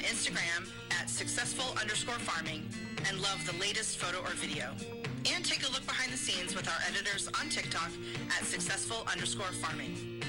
Instagram at successful_farming and love the latest photo or video. And take a look behind the scenes with our editors on TikTok at successful_farming.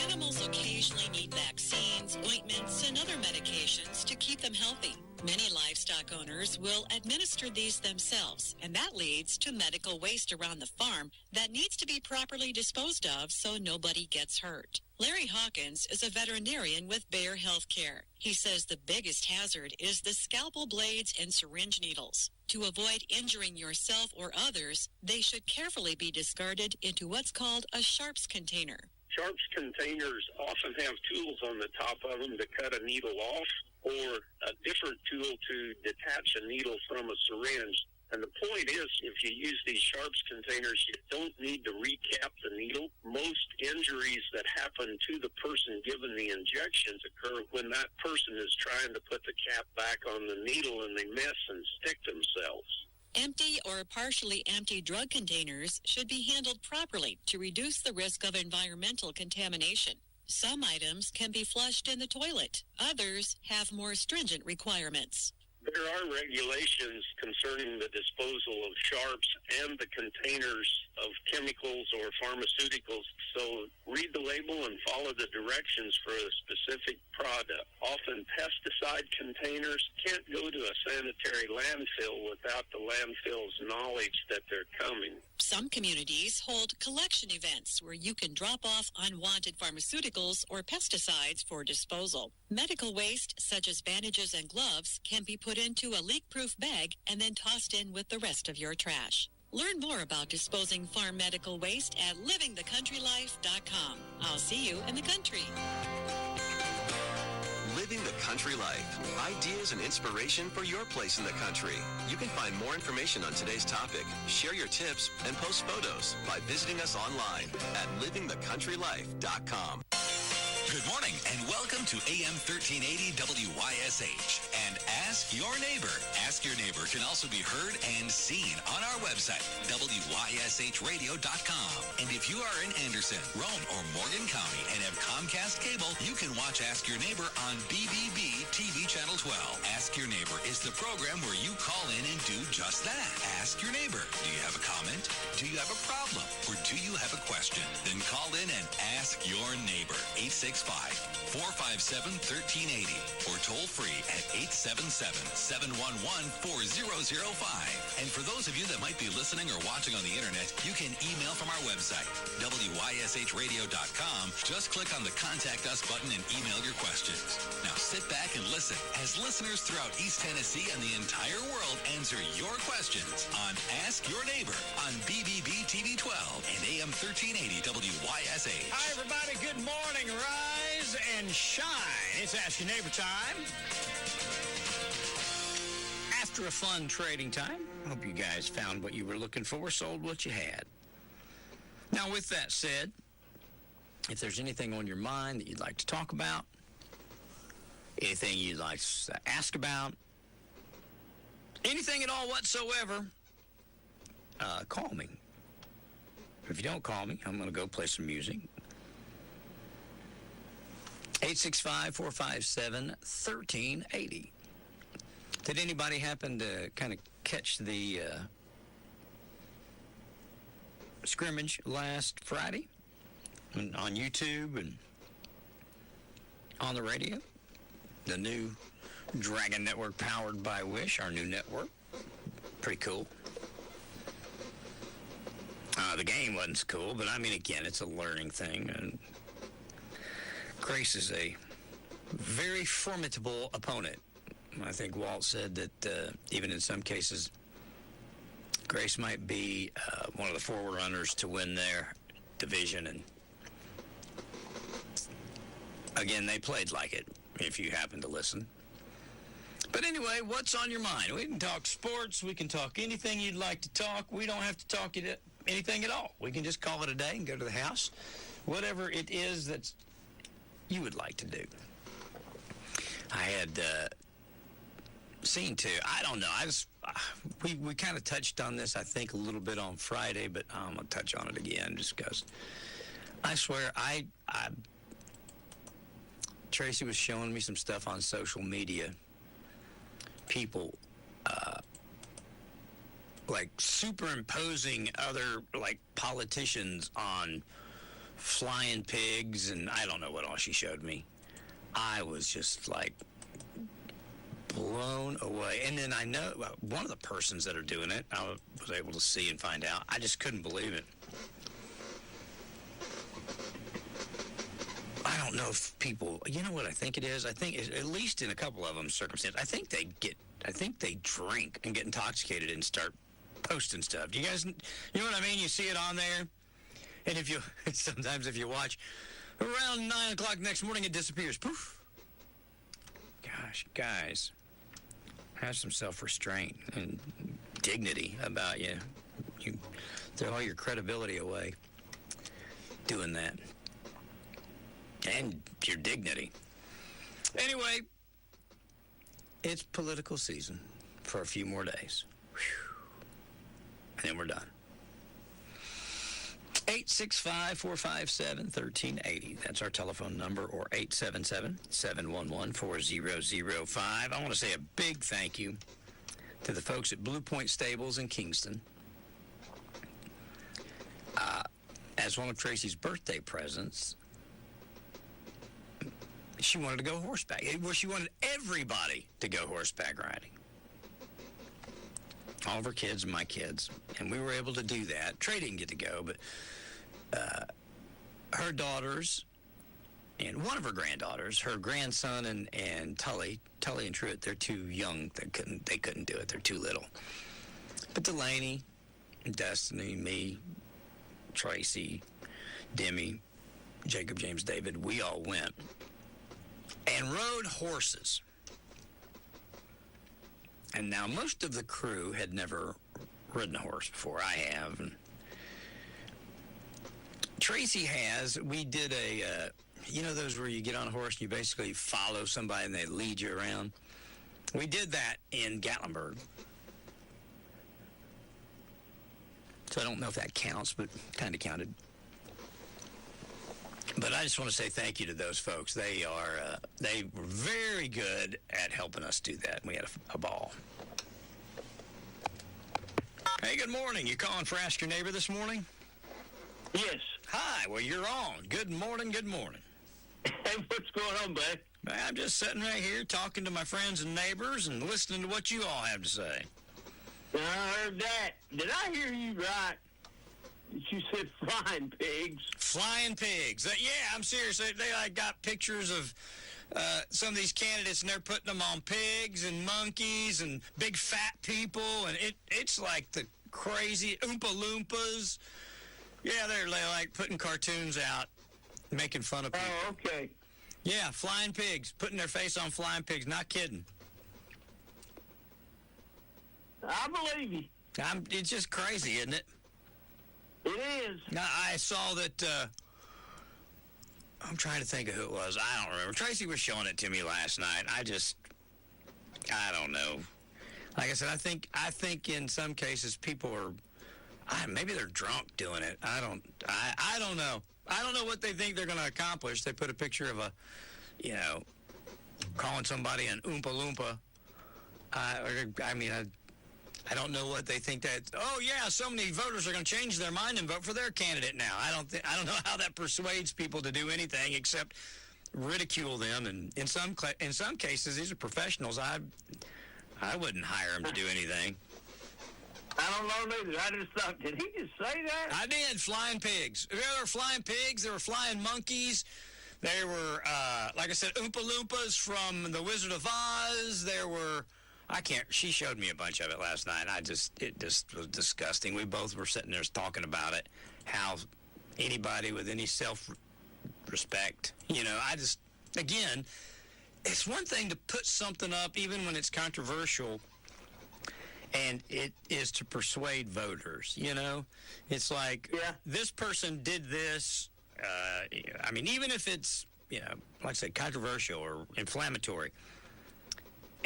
Animals occasionally need vaccines, ointments, and other medications to keep them healthy. Many livestock owners will administer these themselves, and that leads to medical waste around the farm that needs to be properly disposed of so nobody gets hurt. Larry Hawkins is a veterinarian with Bayer Healthcare. He says the biggest hazard is the scalpel blades and syringe needles. To avoid injuring yourself or others, they should carefully be discarded into what's called a sharps container. Sharps containers often have tools on the top of them to cut a needle off, or a different tool to detach a needle from a syringe. And the point is, if you use these sharps containers, you don't need to recap the needle. Most injuries that happen to the person given the injections occur when that person is trying to put the cap back on the needle and they miss and stick themselves. Empty or partially empty drug containers should be handled properly to reduce the risk of environmental contamination. Some items can be flushed in the toilet. Others have more stringent requirements. There are regulations concerning the disposal of sharps and the containers of chemicals or pharmaceuticals. So read the label and follow the directions for a specific product. Often pesticide containers can't go to a sanitary landfill without the landfill's knowledge that they're coming. Some communities hold collection events where you can drop off unwanted pharmaceuticals or pesticides for disposal. Medical waste, such as bandages and gloves, can be put into a leak-proof bag and then tossed in with the rest of your trash. Learn more about disposing farm medical waste at livingthecountrylife.com. I'll see you in the country. Living the Country Life. Ideas and inspiration for your place in the country. You can find more information on today's topic, share your tips, and post photos by visiting us online at livingthecountrylife.com. Good morning and welcome to AM 1380 WYSH and Ask Your Neighbor. Ask Your Neighbor can also be heard and seen on our website, WYSHradio.com. And if you are in Anderson, Rome, or Morgan County and have Comcast cable, you can watch Ask Your Neighbor on BBB TV Channel 12. Ask Your Neighbor is the program where you call in and do just that. Ask Your Neighbor. Do you have a comment? Do you have a problem? Or do you have a question? Then call in and ask your neighbor. 865-457-1380 or toll free at 877-711-4005. And for those of you that might be listening or watching on the internet, you can email from our website, WYSHradio.com. Just click on the Contact Us button and email your questions. Now sit back and listen as listeners throughout East Tennessee and the entire world answer your questions on Ask Your Neighbor on BBB TV 12 and AM 1380 WYSH. Hi, everybody. Good morning. Rise and shine. It's Ask Your Neighbor time. After a fun trading time, hope you guys found what you were looking for, sold what you had. Now, with that said, if there's anything on your mind that you'd like to talk about, anything you'd like to ask about, anything at all whatsoever, call me. If you don't call me, I'm going to go play some music. 865-457-1380. Did anybody happen to kind of catch the scrimmage last Friday on YouTube and on the radio? The new Dragon Network powered by WYSH, our new network. Pretty cool. The game wasn't so cool, but I mean, again, it's a learning thing. And Grace is a very formidable opponent. I think Walt said that even in some cases, Grace might be one of the forerunners to win their division. And again, they played like it, if you happen to listen. But anyway, what's on your mind? We can talk sports. We can talk anything you'd like to talk. We don't have to talk anything at all. We can just call it a day and go to the house. Whatever it is that you would like to do. I had seen too. I don't know. We kind of touched on this, I think, a little bit on Friday, but I'm going to touch on it again just because I swear I Tracy was showing me some stuff on social media. People, like superimposing other, like, politicians on flying pigs, and I don't know what all she showed me. I was just, like, blown away. And then I know one of the persons that are doing it, I was able to see and find out. I just couldn't believe it. I don't know if people, you know what I think it is? I think, at least in a couple of them circumstances, I think they drink and get intoxicated and start posting stuff. Do you guys, you know what I mean? You see it on there, and sometimes if you watch, around 9 o'clock next morning, it disappears. Poof. Gosh, guys, have some self-restraint and dignity about you. You throw all your credibility away doing that. And your dignity. Anyway, it's political season for a few more days. Whew. And then we're done. 865-457-1380. That's our telephone number, or 877-711-4005. I want to say a big thank you to the folks at Blue Point Stables in Kingston. As one of Tracy's birthday presents, she wanted to go horseback. Well, she wanted everybody to go horseback riding. All of her kids and my kids. And we were able to do that. Trey didn't get to go, but her daughters and one of her granddaughters, her grandson and Tully and Truett, they're too young. They couldn't do it. They're too little. But Delaney, Destiny, me, Tracy, Demi, Jacob, James, David, we all went and rode horses. And now most of the crew had never ridden a horse before. I have. And Tracy has. We did you know those where you get on a horse and you basically follow somebody and they lead you around? We did that in Gatlinburg. So I don't know if that counts, but kind of counted. But I just want to say thank you to those folks. They were very good at helping us do that. We had a ball. Hey, good morning. You calling for Ask Your Neighbor this morning? Yes. Hi. Well, you're on. Good morning. Good morning. Hey, what's going on, bud? I'm just sitting right here talking to my friends and neighbors and listening to what you all have to say. I heard that. Did I hear you right? You said flying pigs. Flying pigs. Yeah, I'm serious. They got pictures of some of these candidates, and they're putting them on pigs and monkeys and big fat people, and it's like the crazy Oompa Loompas. Yeah, they're like putting cartoons out, making fun of people. Oh, okay. Yeah, flying pigs, putting their face on flying pigs. Not kidding. I believe you. It's just crazy, isn't it? It is. Now, I saw that, I'm trying to think of who it was. I don't remember. Tracy was showing it to me last night. I don't know. Like I said, I think in some cases people are, maybe they're drunk doing it. I don't know. I don't know what they think they're going to accomplish. They put a picture of calling somebody an Oompa Loompa. I don't know what they think that. Oh yeah, so many voters are going to change their mind and vote for their candidate now. I don't know how that persuades people to do anything except ridicule them. And in some cases, these are professionals. I wouldn't hire them to do anything. I don't know neither. I just thought, did he just say that? I did. Flying pigs. There were flying pigs. There were flying monkeys. There were, like I said, Oompa Loompas from The Wizard of Oz. There were. She showed me a bunch of it last night. It just was disgusting. We both were sitting there talking about it, how anybody with any self-respect, again, it's one thing to put something up even when it's controversial, and it is to persuade voters, It's like, this person did this, even if it's, like I said, controversial or inflammatory,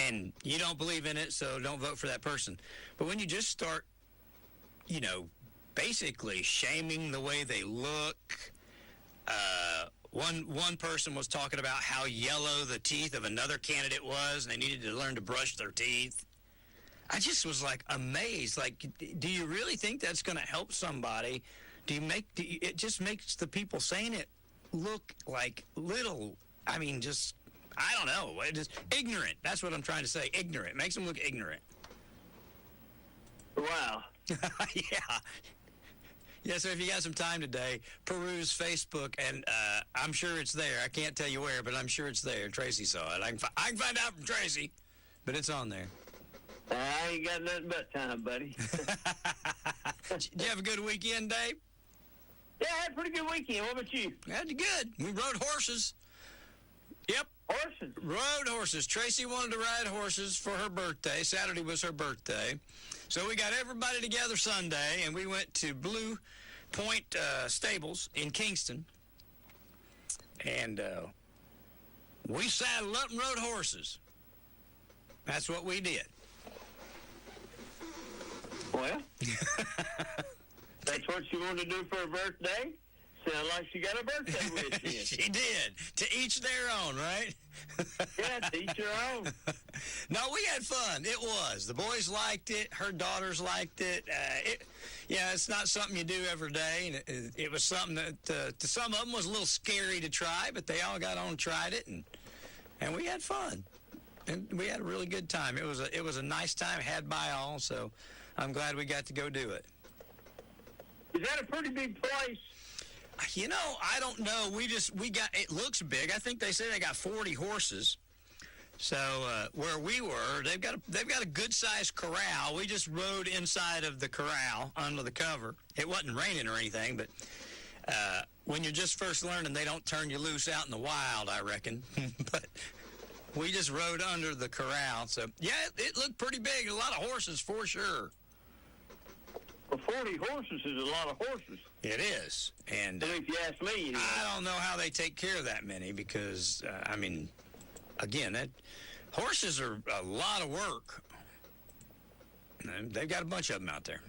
and you don't believe in it, so don't vote for that person. But when you just start, basically shaming the way they look, one person was talking about how yellow the teeth of another candidate was, and they needed to learn to brush their teeth. I just was like amazed. Like, do you really think that's going to help somebody? It just makes the people saying it look like little. I mean, just I don't know. It is ignorant. That's what I'm trying to say. Ignorant. Makes them look ignorant. Wow. Yeah. Yeah, so if you got some time today, peruse Facebook, and I'm sure it's there. I can't tell you where, but I'm sure it's there. Tracy saw it. I can find out from Tracy, but it's on there. I ain't got nothing but time, buddy. Did you have a good weekend, Dave? Yeah, I had a pretty good weekend. What about you? That's good. We rode horses. Yep. Horses? Rode horses. Tracy wanted to ride horses for her birthday. Saturday was her birthday. So we got everybody together Sunday, and we went to Blue Point Stables in Kingston. And we saddled up and rode horses. That's what we did. Well, that's what she wanted to do for her birthday? Sound like she got a birthday wish in. She did. To each their own, right? Yeah, to each your own. No, we had fun. It was. The boys liked it. Her daughters liked it. It's not something you do every day. And it was something that to some of them was a little scary to try, but they all got on and tried it, and we had fun. And we had a really good time. It was a nice time had by all, so I'm glad we got to go do it. Is that a pretty big place? You know, I don't know. It looks big. I think they say they got 40 horses. So where we were, they've got a good sized corral. We just rode inside of the corral under the cover. It wasn't raining or anything, but when you're just first learning, they don't turn you loose out in the wild, I reckon. But we just rode under the corral. So yeah, it looked pretty big. A lot of horses for sure. Well, 40 horses is a lot of horses. It is. And if you ask me, I don't know how they take care of that many because, again, horses are a lot of work. They've got a bunch of them out there.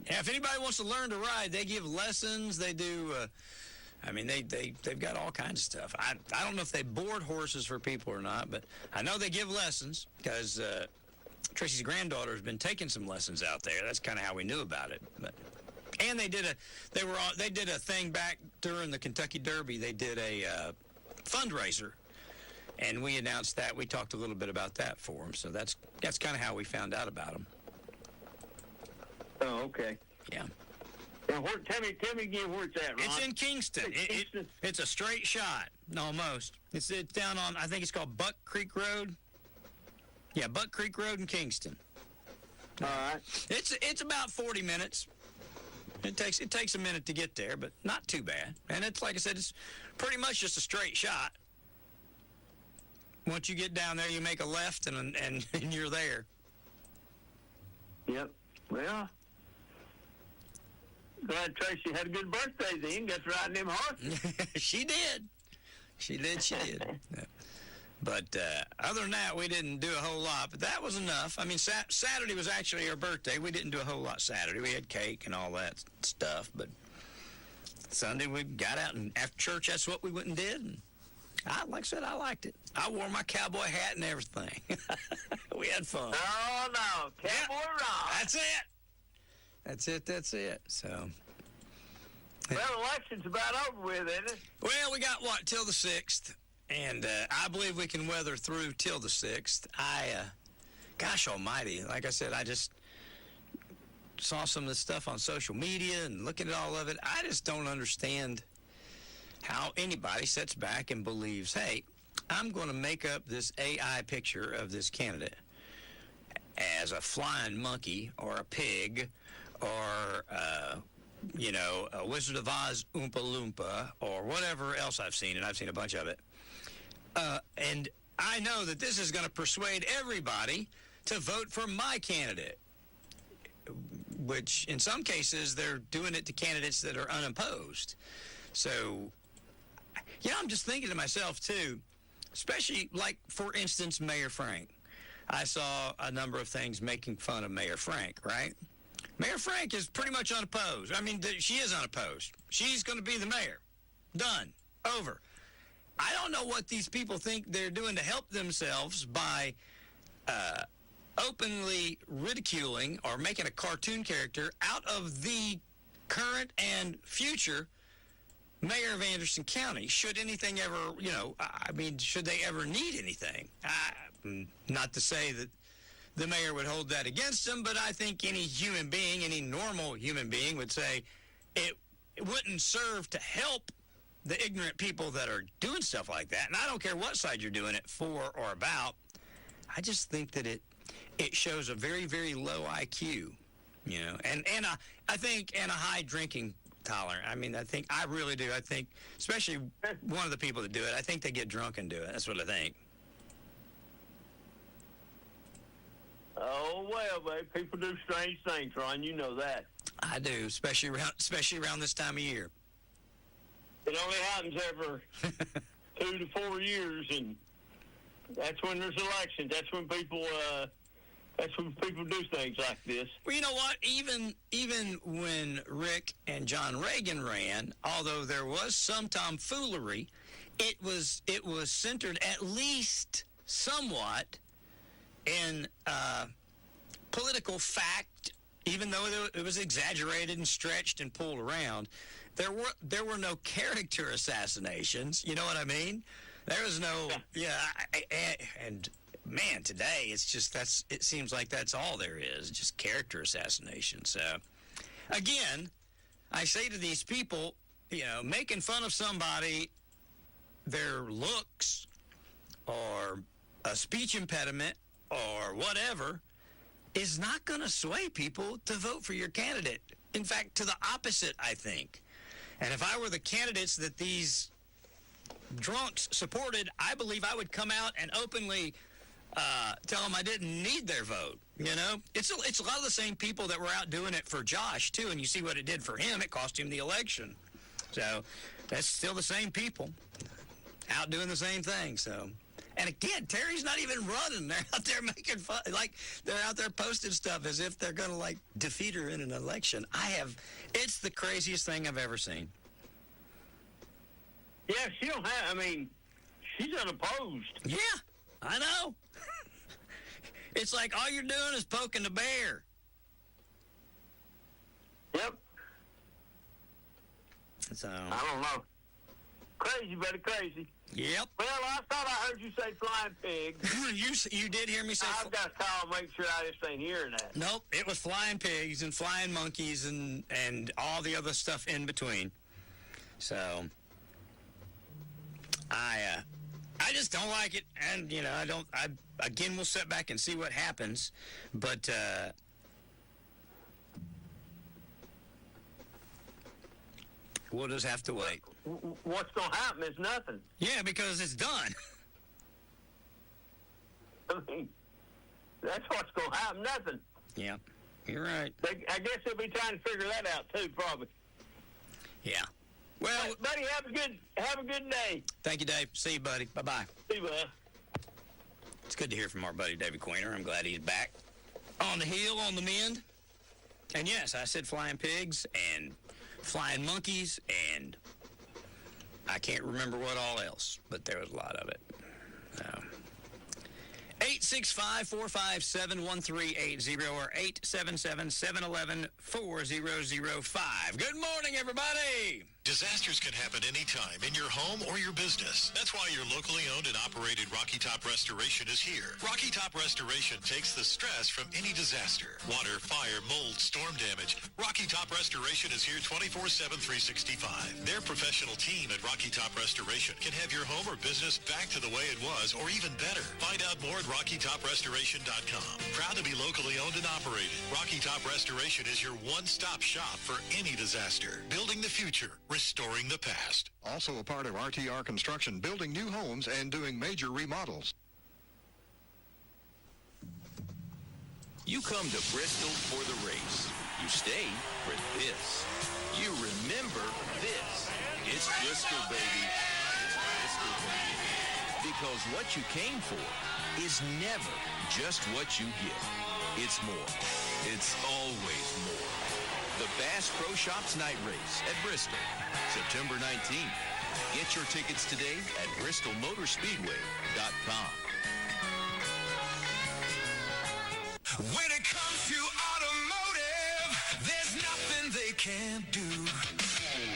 Yeah, if anybody wants to learn to ride, they give lessons. They do. They've got all kinds of stuff. I don't know if they board horses for people or not, but I know they give lessons because Tracy's granddaughter has been taking some lessons out there. That's kind of how we knew about it. And they did a thing back during the Kentucky Derby. They did a fundraiser, and we announced that. We talked a little bit about that for them. So that's kind of how we found out about them. Oh, okay. Yeah. Now, tell me again where it's at, Ron. It's in Kingston. It's a straight shot, almost. It's down on, I think it's called Buck Creek Road. Yeah, Buck Creek Road in Kingston. All right. It's about 40 minutes. It takes a minute to get there, but not too bad. And it's like I said, it's pretty much just a straight shot. Once you get down there, you make a left and you're there. Yep. Well, glad Tracy had a good birthday then. Got to ride them horses. She did. Yeah. But other than that, we didn't do a whole lot. But that was enough. I mean, Saturday was actually her birthday. We didn't do a whole lot Saturday. We had cake and all that stuff. But Sunday, we got out, and after church, that's what we went and did. And like I said, I liked it. I wore my cowboy hat and everything. We had fun. Oh, no. Cowboy Rock. That's it. So. Well, election's about over with, isn't it? Well, we got, till the 6th. And I believe we can weather through till the 6th. Gosh almighty, like I said, I just saw some of the stuff on social media and looking at all of it. I just don't understand how anybody sits back and believes, hey, I'm going to make up this AI picture of this candidate as a flying monkey or a pig or, a Wizard of Oz Oompa Loompa or whatever else I've seen, and I've seen a bunch of it. And I know that this is going to persuade everybody to vote for my candidate, which in some cases they're doing it to candidates that are unopposed. So, I'm just thinking to myself, too, especially like, for instance, Mayor Frank. I saw a number of things making fun of Mayor Frank, right? Mayor Frank is pretty much unopposed. I mean, she is unopposed. She's going to be the mayor. Done. Over. I don't know what these people think they're doing to help themselves by openly ridiculing or making a cartoon character out of the current and future mayor of Anderson County. Should anything ever, should they ever need anything? Not to say that the mayor would hold that against them, but I think any human being, any normal human being would say it wouldn't serve to help the ignorant people that are doing stuff like that. And I don't care what side you're doing it for or about. I just think that it shows a very, very low IQ, and I think a high drinking tolerance. I really do. I think, especially one of the people that do it, I think they get drunk and do it. That's what I think. Oh, well, babe, people do strange things, Ron. You know that. I do, especially around this time of year. It only happens every 2 to 4 years, and that's when there's elections. That's when people do things like this. Well, you know what? Even when Rick and John Reagan ran, although there was some tomfoolery, it was centered at least somewhat in political fact, even though it was exaggerated and stretched and pulled around. There were no character assassinations. You know what I mean? There was no, and man, today it's just it seems like that's all there is, just character assassination. So, again, I say to these people, making fun of somebody, their looks, or a speech impediment, or whatever, is not going to sway people to vote for your candidate. In fact, to the opposite, I think. And if I were the candidates that these drunks supported, I believe I would come out and openly tell them I didn't need their vote. It's a lot of the same people that were out doing it for Josh too, and you see what it did for him. It cost him the election. So that's still the same people out doing the same thing. So, and again, Terry's not even running. They're out there making fun, like they're out there posting stuff as if they're going to defeat her in an election. It's the craziest thing I've ever seen. Yeah, she's unopposed. Yeah, I know. It's like all you're doing is poking the bear. Yep. So I don't know. Crazy, buddy, crazy. Yep. Well, I thought I heard you say flying pigs. You did hear me say. I've got to call and make sure I just ain't hearing that. Nope, it was flying pigs and flying monkeys and all the other stuff in between. So I just don't like it, and we'll sit back and see what happens, but we'll just have to wait. What's going to happen is nothing. Yeah, because it's done. That's what's going to happen, nothing. Yeah, you're right. I guess they'll be trying to figure that out, too, probably. Yeah. Well, buddy, have a good day. Thank you, Dave. See you, buddy. Bye-bye. See you, bud. It's good to hear from our buddy David Queener. I'm glad he's back on the hill, on the mend. And yes, I said flying pigs and flying monkeys, and I can't remember what all else, but there was a lot of it. 865-457-1380 or 877-711-4005. Good morning, everybody. Disasters can happen anytime in your home or your business. That's why your locally owned and operated Rocky Top Restoration is here. Rocky Top Restoration takes the stress from any disaster. Water, fire, mold, storm damage. Rocky Top Restoration is here 24/7, 365. Their professional team at Rocky Top Restoration can have your home or business back to the way it was or even better. Find out more at RockyTopRestoration.com. Proud to be locally owned and operated. Rocky Top Restoration is your one-stop shop for any disaster. Building the future. Restoring the past. Also a part of RTR Construction, building new homes and doing major remodels. You come to Bristol for the race. You stay for this. You remember this. It's Bristol, baby. It's Bristol, baby. Because what you came for is never just what you get. It's more. It's always more. The Bass Pro Shops Night Race at Bristol, September 19th. Get your tickets today at BristolMotorSpeedway.com. When it comes to automotive, there's nothing they can't do.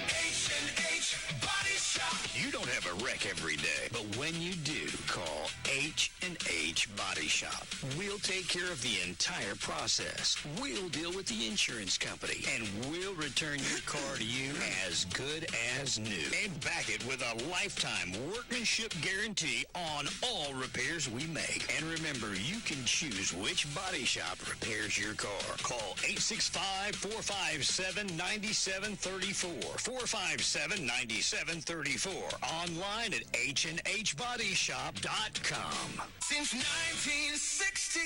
H&H Body Shop. You don't have a wreck every day, but when you do, call H&H Body Shop. We'll take care of the entire process. We'll deal with the insurance company, and we'll return your car to you as good as new. And back it with a lifetime workmanship guarantee on all repairs we make. And remember, you can choose which body shop repairs your car. Call 865-457-9734. 457-9734. Online at HandHBodyShop.com. Since 1960,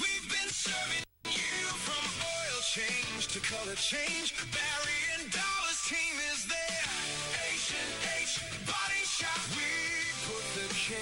we've been serving you from oil change to color change. Barry and Dollar's team is there. H&H Body Shop. We put the care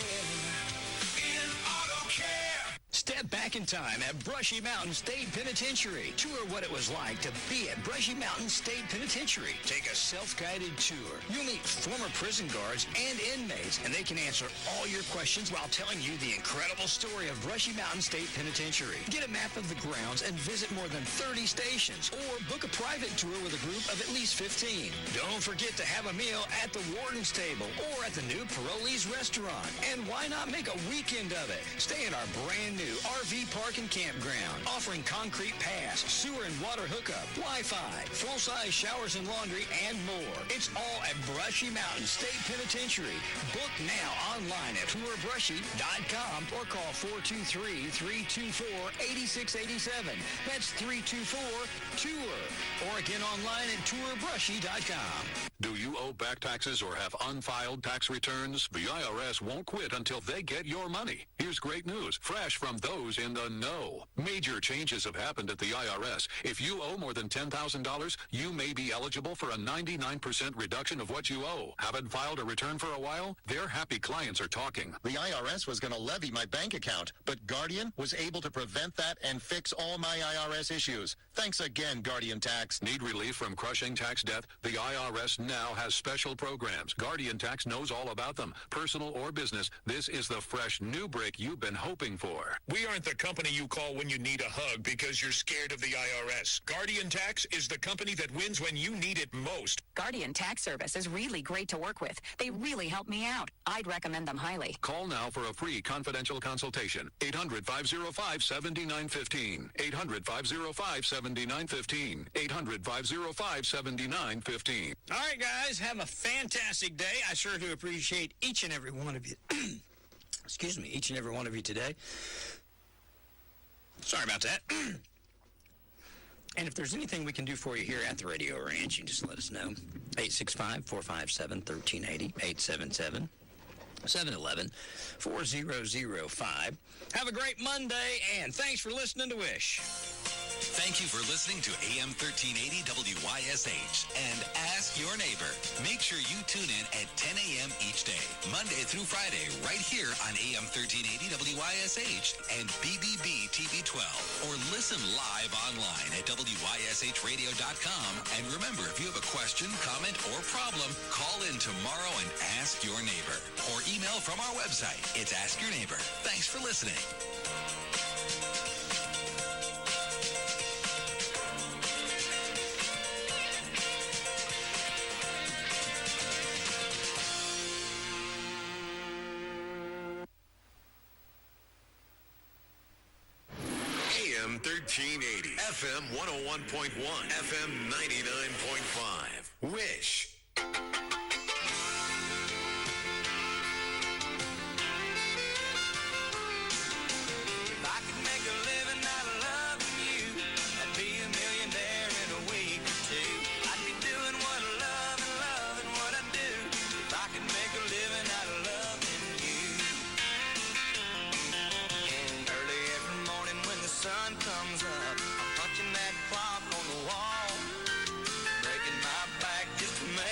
in auto care. Step back in time at Brushy Mountain State Penitentiary. Tour what it was like to be at Brushy Mountain State Penitentiary. Take a self-guided tour. You'll meet former prison guards and inmates, and they can answer all your questions while telling you the incredible story of Brushy Mountain State Penitentiary. Get a map of the grounds and visit more than 30 stations, or book a private tour with a group of at least 15. Don't forget to have a meal at the Warden's Table or at the new Parolee's Restaurant. And why not make a weekend of it? Stay in our brand new RV park and campground, offering concrete pass, sewer and water hookup, Wi-Fi, full-size showers and laundry, and more. It's all at Brushy Mountain State Penitentiary. Book now online at tourbrushy.com or call 423-324-8687. That's 324-TOUR. Or again online at tourbrushy.com. Do you owe back taxes or have unfiled tax returns? The IRS won't quit until they get your money. Here's great news, fresh from those in the know. Major changes have happened at the IRS. If you owe more than $10,000, you may be eligible for a 99% reduction of what you owe. Haven't filed a return for a while? Their happy clients are talking. The IRS was going to levy my bank account, but Guardian was able to prevent that and fix all my IRS issues. Thanks again, Guardian Tax. Need relief from crushing tax debt? The IRS now has special programs. Guardian Tax knows all about them. Personal or business, this is the fresh new break you've been hoping for. We aren't the company you call when you need a hug because you're scared of the IRS. Guardian Tax is the company that wins when you need it most. Guardian Tax Service is really great to work with. They really help me out. I'd recommend them highly. Call now for a free confidential consultation. 800-505-7915. 800-505-7915. 800-505-7915. All right, guys, have a fantastic day. I sure do appreciate each and every one of you. Excuse me, each and every one of you today. Sorry about that. And if there's anything we can do for you here at the Radio Ranch, you just let us know. 865-457-1380, 877-711-4005. Have a great Monday, and thanks for listening to WYSH. Thank you for listening to AM 1380 WYSH and Ask Your Neighbor. Make sure you tune in at 10 a.m. each day, Monday through Friday, right here on AM 1380 WYSH and BBB TV 12. Or listen live online at WYSHradio.com. And remember, if you have a question, comment, or problem, call in tomorrow and ask your neighbor. Or email from our website. It's Ask Your Neighbor. Thanks for listening. AM 1380, FM 101.1, FM 99.5. WYSH. If I could make a living out of loving you, I'd be a millionaire in a week or two. I'd be doing what I love and loving what I do. If I could make a living out of loving you. Early every morning when the sun comes up, I'm punching that clock on the wall, breaking my back just to make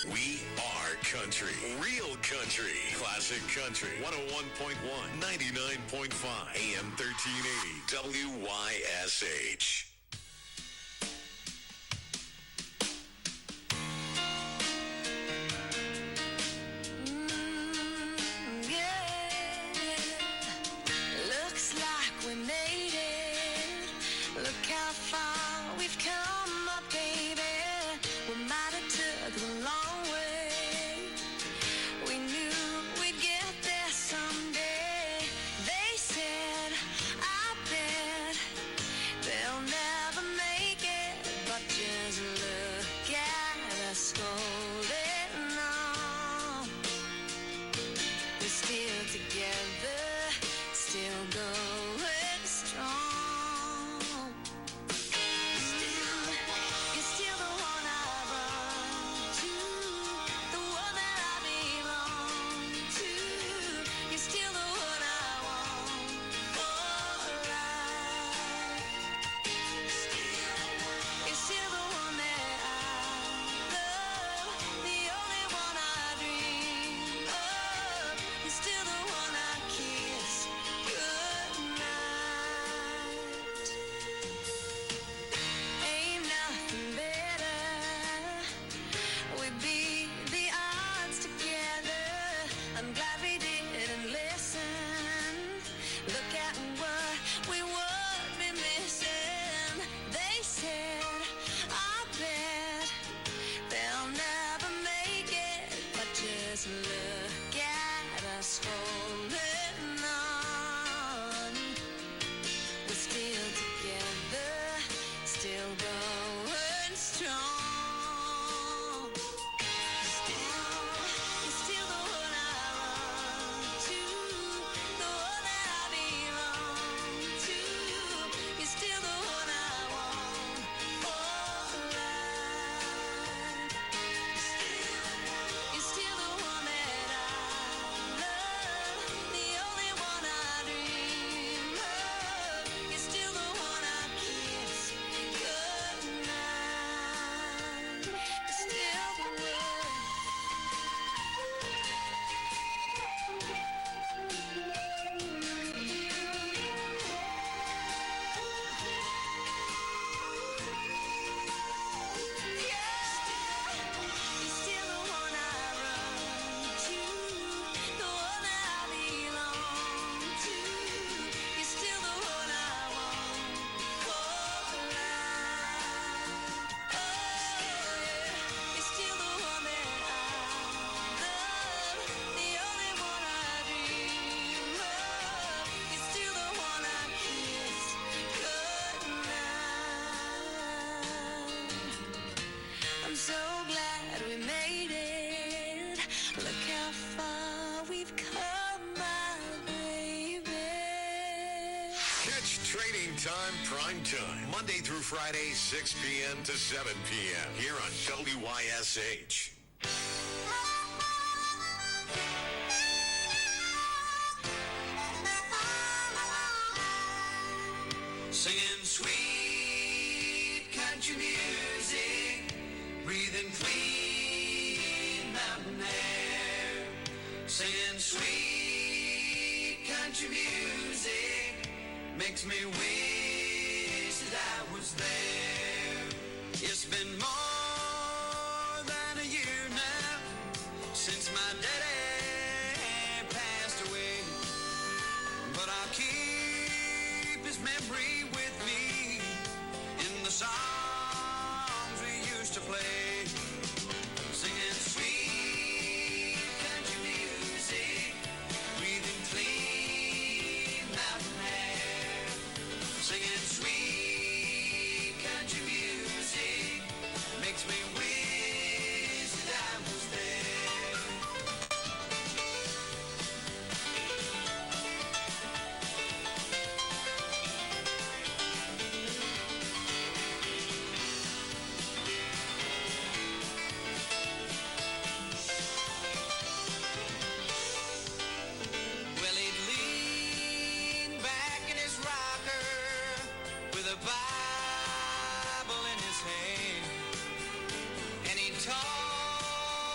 We are country. Real country. Classic country. 101.1, 99.5, AM 1380, WYSH. Looks like we made it. Look how far we've come, my baby. We might have took the long way. We knew we'd get there someday. They said, I bet they'll never make it. But just look at us holding on. We're still together, still going strong. You're still the one I run to, the one that I belong to. You're still the one I want for life. You're still the one that I love, the only one I dream of. You're still the one I kiss goodnight. Ain't nothing better. We beat the odds together. I'm glad we didn't listen. Look at what we would be missing. They said, I bet they'll never make it. But just look at us holding on. We're still together, still going strong. You're still the one I run to, the one that I belong to. You're still the one I want for life. You're still the one that I love, the only one I dream of. You're still the one I kiss goodnight. You're still the one. You're still the one I run to, the one that I belong to. You're still the one I want for life. Oh yeah, you're still the one that I love, the only one I dream of. You're still the one I kiss goodnight. I'm so glad we made it. Look how far we've come, my baby. Catch Trading Time Prime Time, Monday through Friday, 6 p.m. to 7 p.m. here on WYSH. Singing sweet country music, breathing clean mountain air. Singing sweet country music makes me wish that I was there. It's been more than a year now since my daddy passed away, but I'll keep his memory with me in the songs we used to play. Singing sweet country music, breathing clean mountain air. Singing sweet country music makes me wish that I was there. Well, he'd lean back in his rocker with a Bible in his hand, and he'd talk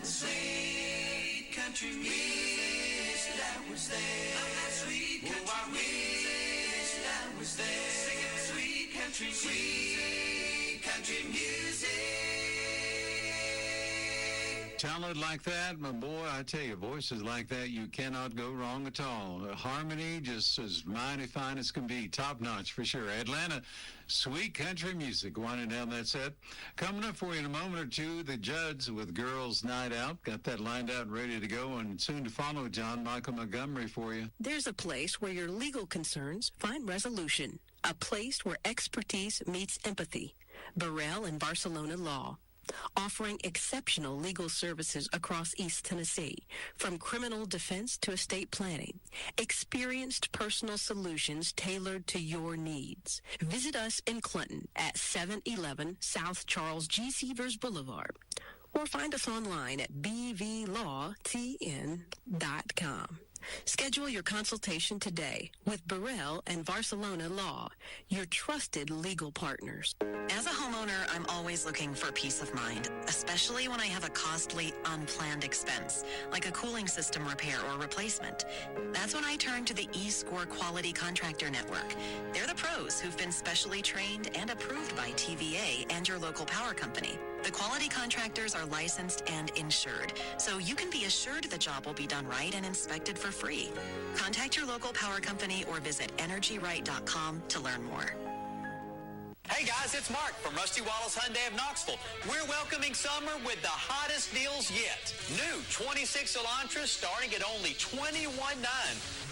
sweet country music that was there. Love that sweet country music that was there. Singing sweet country music. Talent like that, my boy, I tell you, voices like that, you cannot go wrong at all. Harmony just as mighty fine as can be. Top notch for sure. Atlanta, sweet country music winding down that set. Coming up for you in a moment or two, the Judds with Girls Night Out. Got that lined out and ready to go, and soon to follow, John Michael Montgomery for you. There's a place where your legal concerns find resolution. A place where expertise meets empathy. Burrell and Barcelona Law. Offering exceptional legal services across East Tennessee, from criminal defense to estate planning. Experienced personal solutions tailored to your needs. Visit us in Clinton at 711 South Charles G. Severs Boulevard, or find us online at bvlawtn.com. Schedule your consultation today with Burrell and Barcelona Law, your trusted legal partners. As a homeowner, I'm always looking for peace of mind, especially when I have a costly, unplanned expense, like a cooling system repair or replacement. That's when I turn to the eScore Quality Contractor Network. They're the pros who've been specially trained and approved by TVA and your local power company. The quality contractors are licensed and insured, so you can be assured the job will be done right and inspected for free. Contact your local power company or visit energyright.com to learn more. Hey guys, it's Mark from Rusty Wallace Hyundai of Knoxville. We're welcoming summer with the hottest deals yet. New 26 Elantras starting at only $21,900.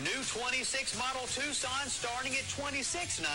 New 26 Model Tucson starting at $26,900.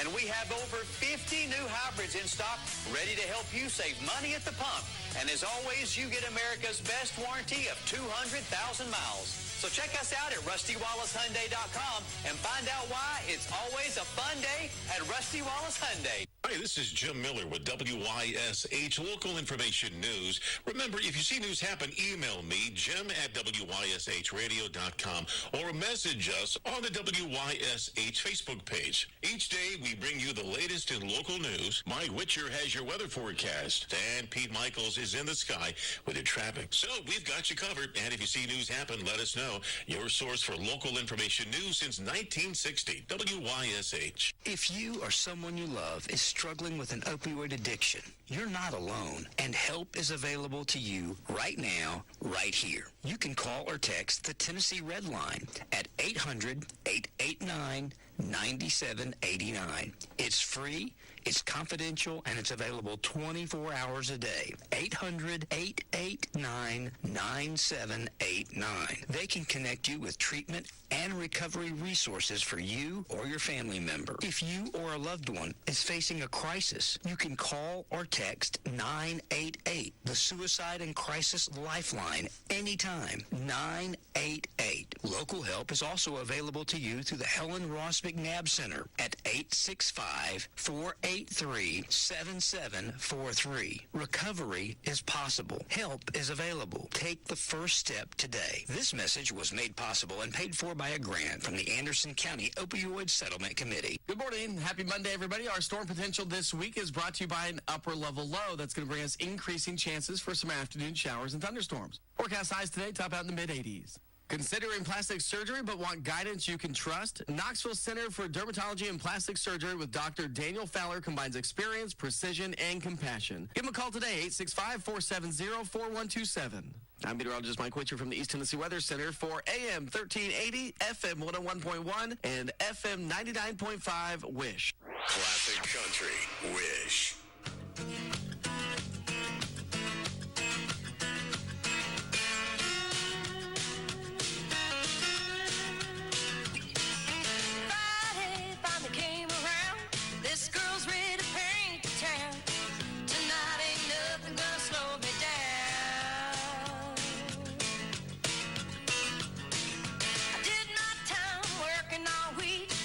And we have over 50 new hybrids in stock ready to help you save money at the pump. And as always, you get America's best warranty of 200,000 miles. So check us out at RustyWallaceHyundai.com and find out why it's always a fun day at Rusty Wallace Hyundai. Hi, this is Jim Miller with WYSH Local Information News. Remember, if you see news happen, email me, Jim at WYSHradio.com, or message us on the WYSH Facebook page. Each day, we bring you the latest in local news. Mike Witcher has your weather forecast, and Pete Michaels is in the sky with your traffic. So we've got you covered, and if you see news happen, let us know. Your source for local information news since 1960, WYSH. If you or someone you love is struggling with an opioid addiction, you're not alone, and help is available to you right now, right here. You can call or text the Tennessee Red Line at 800-889-9789. It's free, it's confidential, and it's available 24 hours a day. 800-889-9789. They can connect you with treatment and recovery resources for you or your family member. If you or a loved one is facing a crisis, you can call or text 988, the Suicide and Crisis Lifeline, anytime. 988. Local help is also available to you through the Helen Ross McNabb Center at 865-483-7743. Recovery is possible. Help is available. Take the first step today. This message was made possible and paid for by a grant from the Anderson County Opioid Settlement Committee. Good morning. Happy Monday, everybody. Our storm potential this week is brought to you by an upper level low that's going to bring us increasing chances for some afternoon showers and thunderstorms. Forecast highs today top out in the mid-80s. Considering plastic surgery but want guidance you can trust? Knoxville Center for Dermatology and Plastic Surgery with Dr. Daniel Fowler combines experience, precision, and compassion. Give him a call today, 865-470-4127. I'm meteorologist Mike Witcher from the East Tennessee Weather Center for AM 1380, FM 101.1, and FM 99.5 WYSH. Classic Country, WYSH.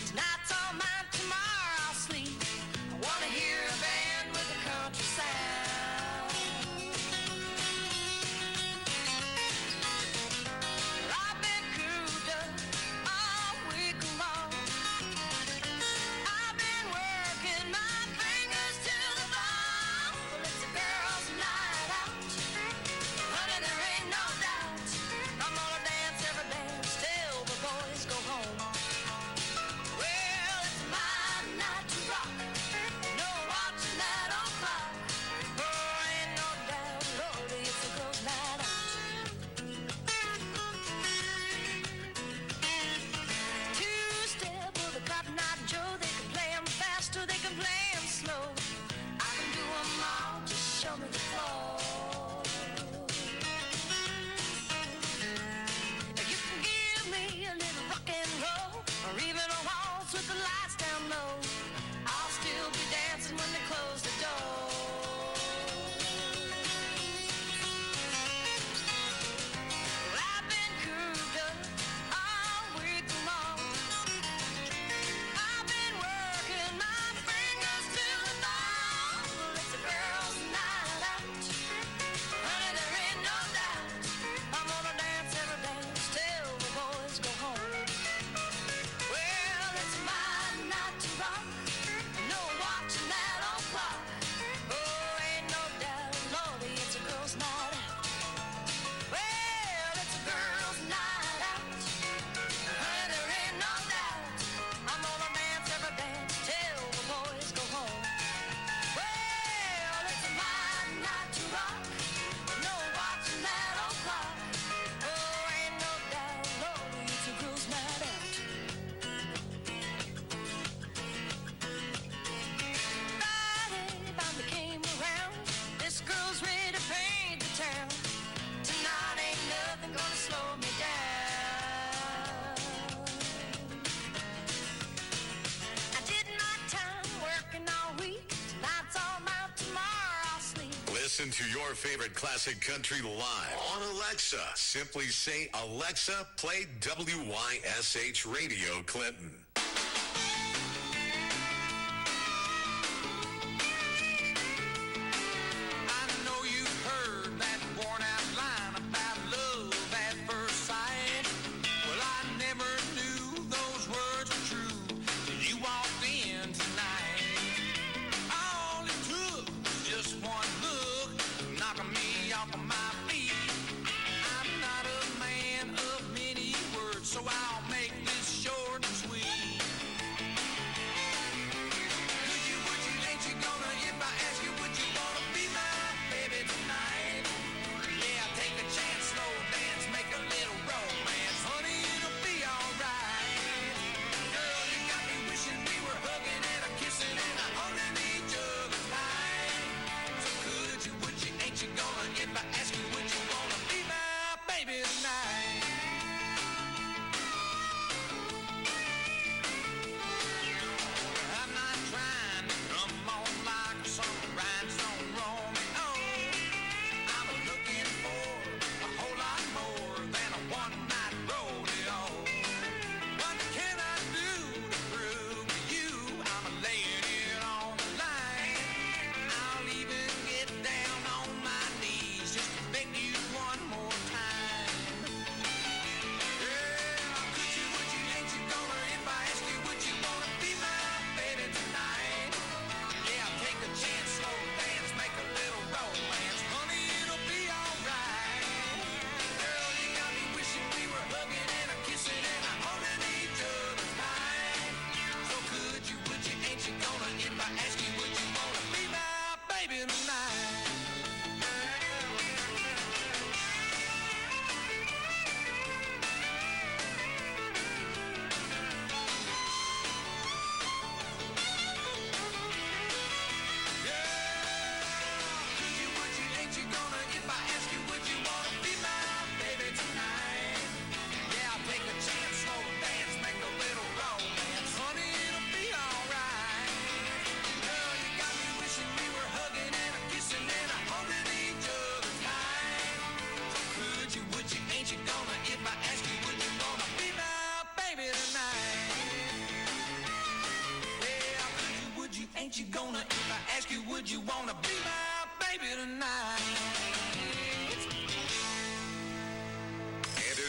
Tonight's all mine, tomorrow I'll sleep. I wanna hear a band with a country sound. Listen to your favorite classic country live on Alexa. Simply say, Alexa, play WYSH Radio Clinton.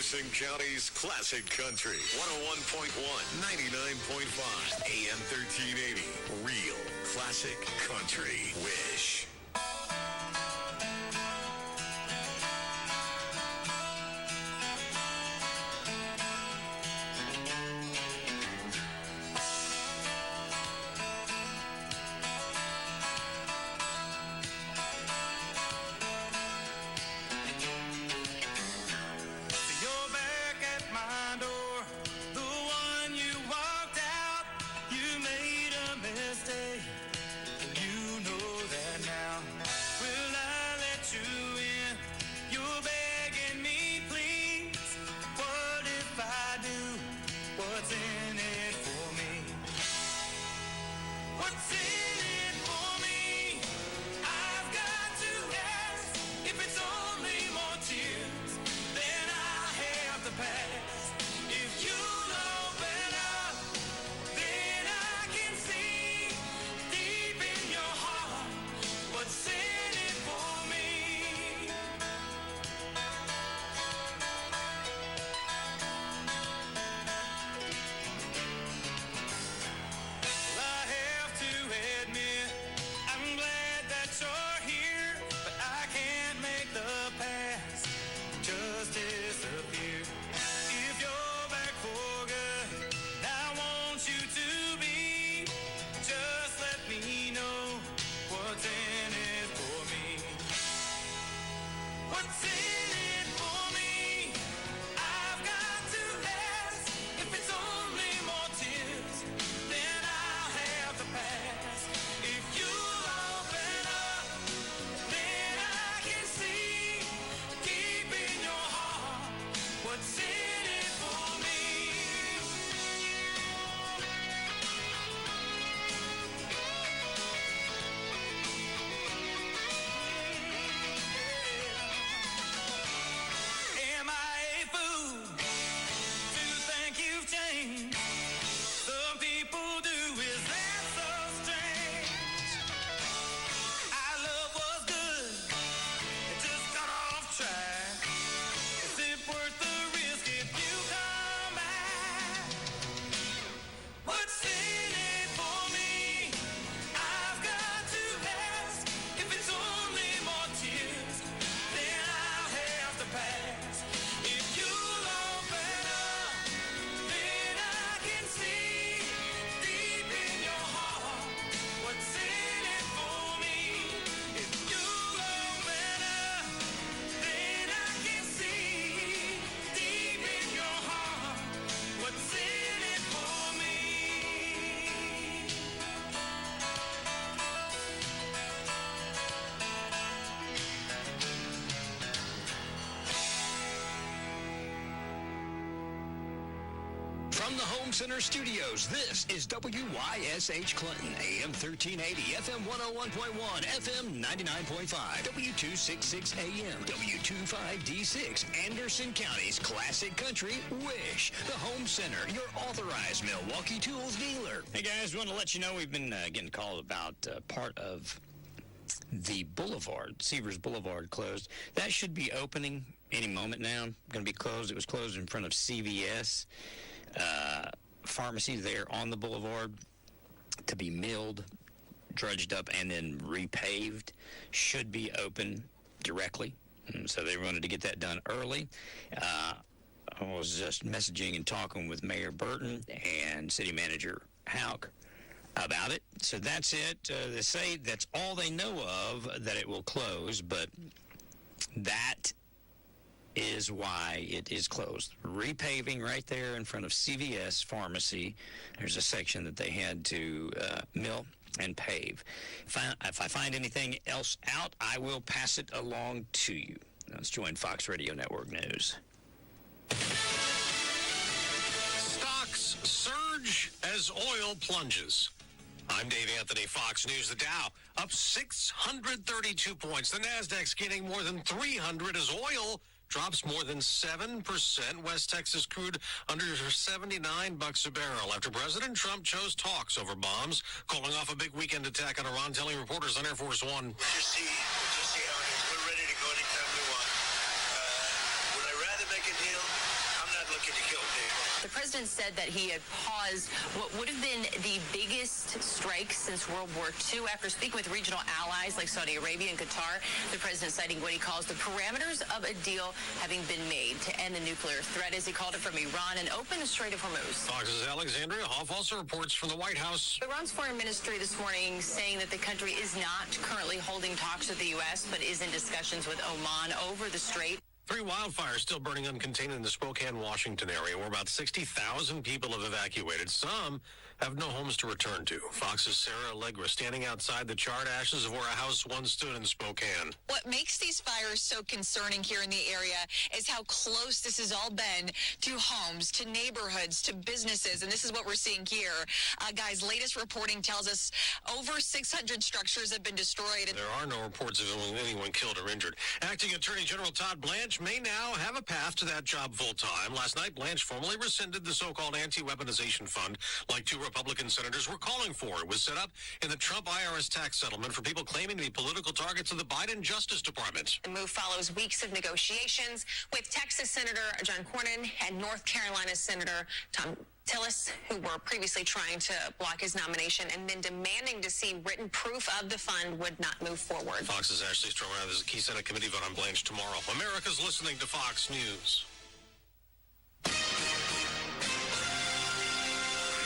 Anderson County's classic country. 101.1, 99.5, AM 1380. Real classic country. WYSH. You made a mistake. You know that now. the Home Center Studios, this is WYSH Clinton, AM 1380, FM 101.1, FM 99.5, W266 AM, W25D6, Anderson County's classic country, WYSH, the Home Center, your authorized Milwaukee Tools dealer. Hey guys, we want to let you know we've been getting called about part of the Boulevard, Seavers Boulevard closed. That should be opening any moment now. Going to be closed. It was closed in front of CVS pharmacy there on the boulevard to be milled, drudged up, and then repaved. Should be open directly. So they wanted to get that done early. I was just messaging and talking with Mayor Burton and City Manager Houck about it. So that's it. They say that's all they know of, that it will close, but that is why it is closed. Repaving right there in front of CVS Pharmacy. There's a section that they had to mill and pave. If I find anything else out, I will pass it along to you. Let's join Fox Radio Network News. Stocks surge as oil plunges. I'm Dave Anthony, Fox News. The Dow up 632 points. The Nasdaq's gaining more than 300 as oil drops more than 7%. West Texas crude under $79 a barrel after President Trump chose talks over bombs, calling off a big weekend attack on Iran, telling reporters on Air Force One. Just see how it is. We're ready to go anytime we want. Would I rather make a deal? I'm not looking to kill people. The president said that he had paused what would have been the biggest strike since World War II. After speaking with regional allies like Saudi Arabia and Qatar, the president citing what he calls the parameters of a deal having been made to end the nuclear threat, as he called it, from Iran and open the Strait of Hormuz. Fox's Alexandria Hoff also reports from the White House. Iran's foreign ministry this morning saying that the country is not currently holding talks with the U.S., but is in discussions with Oman over the strait. 3 wildfires still burning uncontained in the Spokane, Washington area, where about 60,000 people have evacuated. Some have no homes to return to. Fox's Sarah Allegra standing outside the charred ashes of where a house once stood in Spokane. What makes these fires so concerning here in the area is how close this has all been to homes, to neighborhoods, to businesses, and this is what we're seeing here. Guys, latest reporting tells us over 600 structures have been destroyed. There are no reports of anyone killed or injured. Acting Attorney General Todd Blanche may now have a path to that job full-time. Last night, Blanche formally rescinded the so-called anti-weaponization fund like 2 Republican senators were calling for. It was set up in the Trump IRS tax settlement for people claiming to be political targets of the Biden Justice Department. The move follows weeks of negotiations with Texas Senator John Cornyn and North Carolina Senator Tom Tillis, who were previously trying to block his nomination and then demanding to see written proof of the fund would not move forward. Fox's Ashley Stroman. There's a key Senate committee vote on Blanche tomorrow. America's listening to Fox News.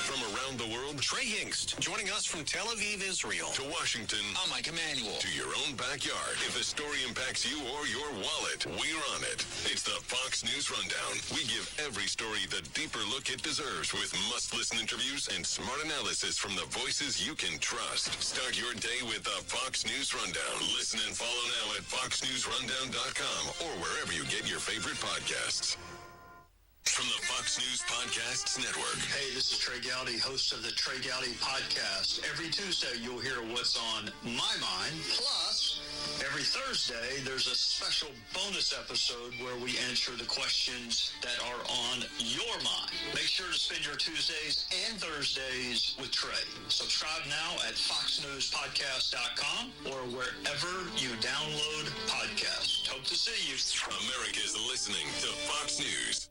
From around the world, Trey Hingst joining us from Tel Aviv, Israel. To Washington, I'm Mike Emanuel. To your own backyard. If the story impacts you or your wallet, we're on it. It's the Fox News Rundown. We give every story the deeper look it deserves with must-listen interviews and smart analysis from the voices you can trust. Start your day with the Fox News Rundown. Listen and follow now at foxnewsrundown.com or wherever you get your favorite podcasts. From the Fox News Podcasts Network. Hey, this is Trey Gowdy, host of the Trey Gowdy Podcast. Every Tuesday, you'll hear what's on my mind. Plus, every Thursday, there's a special bonus episode where we answer the questions that are on your mind. Make sure to spend your Tuesdays and Thursdays with Trey. Subscribe now at foxnewspodcast.com or wherever you download podcasts. Hope to see you. America's listening to Fox News.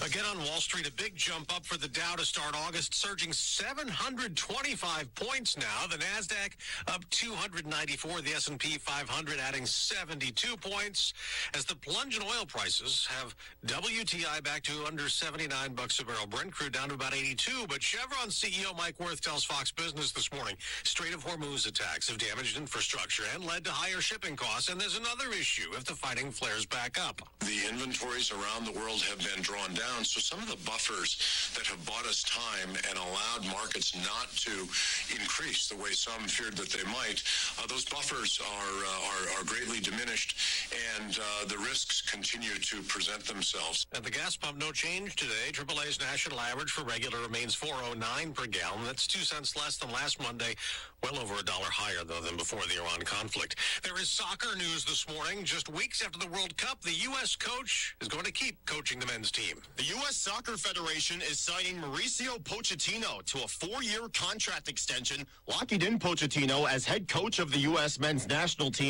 Again on Wall Street, a big jump up for the Dow to start August, surging 725 points now. The Nasdaq up 294, the S&P 500 adding 72 points as the plunge in oil prices have WTI back to under $79 a barrel. Brent crude down to about 82, but Chevron CEO Mike Wirth tells Fox Business this morning, Strait of Hormuz attacks have damaged infrastructure and led to higher shipping costs, and there's another issue if the fighting flares back up. The inventories around the world have been drawn down down. So some of the buffers that have bought us time and allowed markets not to increase the way some feared that they might, those buffers are greatly diminished, and the risks continue to present themselves. At the gas pump, no change today. AAA's national average for regular remains $4.09 per gallon. That's 2 cents less than last Monday. Well over $1 higher, though, than before the Iran conflict. There is soccer news this morning. Just weeks after the World Cup, the U.S. coach is going to keep coaching the men's team. The U.S. Soccer Federation is signing Mauricio Pochettino to a 4-year contract extension, locking in Pochettino as head coach of the U.S. men's national team.